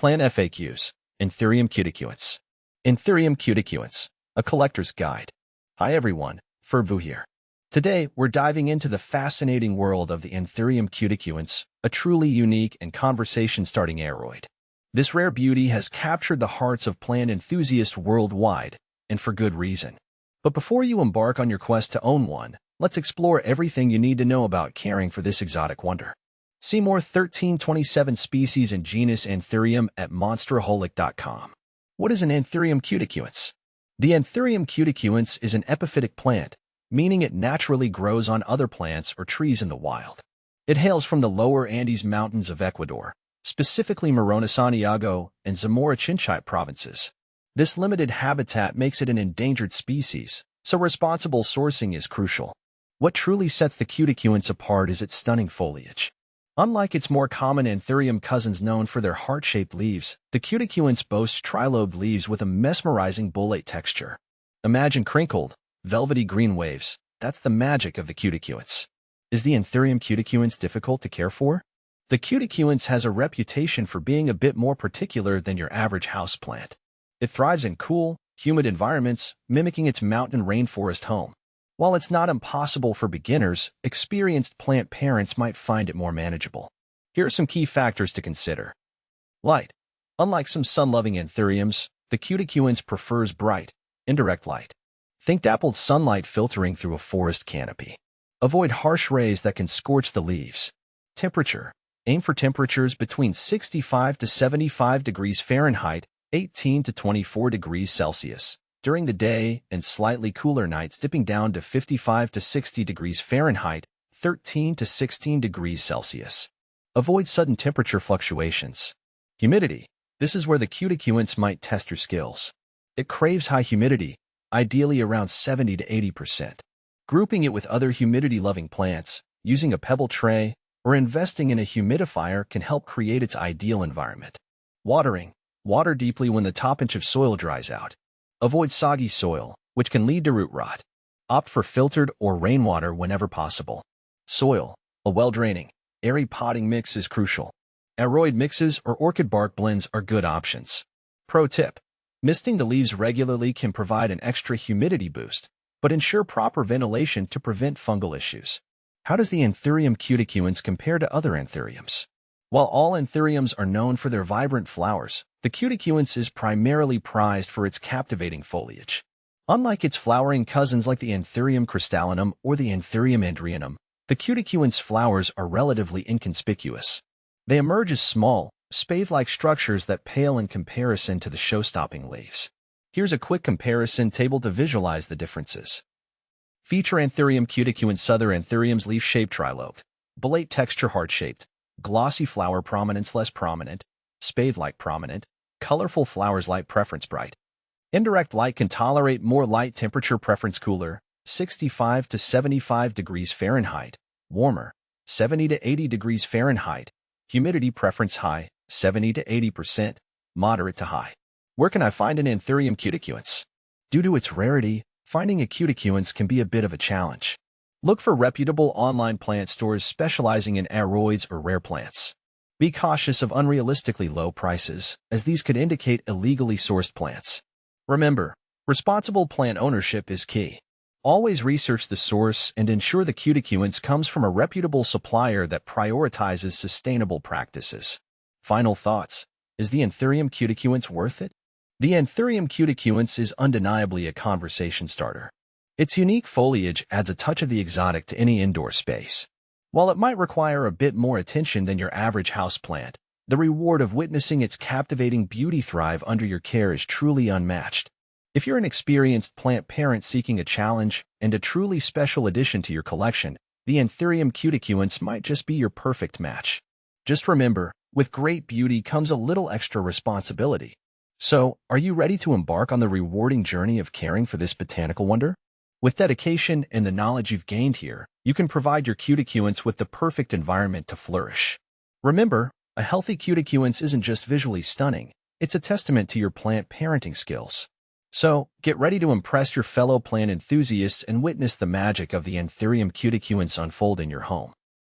Plant FAQs. Anthurium Cutucuense. Anthurium Cutucuense, a collector's guide. Hi everyone, Fervu here. Today, we're diving into the fascinating world of the Anthurium Cutucuense, a truly unique and conversation-starting aroid. This rare beauty has captured the hearts of plant enthusiasts worldwide, and for good reason. But before you embark on your quest to own one, let's explore everything you need to know about caring for this exotic wonder. See more 1327 species and genus Anthurium at monsteraholic.com. What is an Anthurium Cutucuense? The Anthurium Cutucuense is an epiphytic plant, meaning it naturally grows on other plants or trees in the wild. It hails from the lower Andes Mountains of Ecuador, specifically Morona Santiago and Zamora Chinchipe provinces. This limited habitat makes it an endangered species, so responsible sourcing is crucial. What truly sets the Cutucuense apart is its stunning foliage. Unlike its more common Anthurium cousins known for their heart-shaped leaves, the Cutucuense boasts trilobed leaves with a mesmerizing bolete texture. Imagine crinkled, velvety green waves. That's the magic of the Cutucuense. Is the Anthurium Cutucuense difficult to care for? The Cutucuense has a reputation for being a bit more particular than your average houseplant. It thrives in cool, humid environments, mimicking its mountain rainforest home. While it's not impossible for beginners, experienced plant parents might find it more manageable. Here are some key factors to consider. Light. Unlike some sun-loving anthuriums, the Cutucuense prefers bright, indirect light. Think dappled sunlight filtering through a forest canopy. Avoid harsh rays that can scorch the leaves. Temperature. Aim for temperatures between 65 to 75 degrees Fahrenheit, 18 to 24 degrees Celsius during the day, and slightly cooler nights dipping down to 55 to 60 degrees Fahrenheit, 13 to 16 degrees Celsius. Avoid sudden temperature fluctuations. Humidity. This is where the Cutucuense might test your skills. It craves high humidity, ideally around 70 to 80%. Grouping it with other humidity-loving plants, using a pebble tray, or investing in a humidifier can help create its ideal environment. Watering. Water deeply when the top inch of soil dries out. Avoid soggy soil, which can lead to root rot. Opt for filtered or rainwater whenever possible. Soil. A well-draining, airy potting mix is crucial. Aroid mixes or orchid bark blends are good options. Pro tip. Misting the leaves regularly can provide an extra humidity boost, but ensure proper ventilation to prevent fungal issues. How does the Anthurium Cutucuense compare to other anthuriums? While all anthuriums are known for their vibrant flowers, the Cutucuense is primarily prized for its captivating foliage. Unlike its flowering cousins like the Anthurium crystallinum or the Anthurium andrianum, the Cutucuense flowers are relatively inconspicuous. They emerge as small, spathe-like structures that pale in comparison to the show-stopping leaves. Here's a quick comparison table to visualize the differences. Feature Anthurium Cutucuense. Other anthuriums leaf-shaped trilobed. Bolete texture heart-shaped. Glossy flower prominence less prominent. Spathe-like prominent. Colorful flowers light preference bright. Indirect light can tolerate more light temperature preference cooler, 65 to 75 degrees Fahrenheit. Warmer, 70 to 80 degrees Fahrenheit. Humidity preference high, 70 to 80%. Moderate to high. Where can I find an Anthurium Cutucuense? Due to its rarity, finding a Cutucuense can be a bit of a challenge. Look for reputable online plant stores specializing in aroids or rare plants. Be cautious of unrealistically low prices, as these could indicate illegally sourced plants. Remember, responsible plant ownership is key. Always research the source and ensure the Cutucuense comes from a reputable supplier that prioritizes sustainable practices. Final thoughts. Is the Anthurium Cutucuense worth it? The Anthurium Cutucuense is undeniably a conversation starter. Its unique foliage adds a touch of the exotic to any indoor space. While it might require a bit more attention than your average houseplant, the reward of witnessing its captivating beauty thrive under your care is truly unmatched. If you're an experienced plant parent seeking a challenge and a truly special addition to your collection, the Anthurium Cutucuense might just be your perfect match. Just remember, with great beauty comes a little extra responsibility. So, are you ready to embark on the rewarding journey of caring for this botanical wonder? With dedication and the knowledge you've gained here, you can provide your Cutucuense with the perfect environment to flourish. Remember, a healthy Cutucuense isn't just visually stunning, it's a testament to your plant parenting skills. So, get ready to impress your fellow plant enthusiasts and witness the magic of the Anthurium Cutucuense unfold in your home.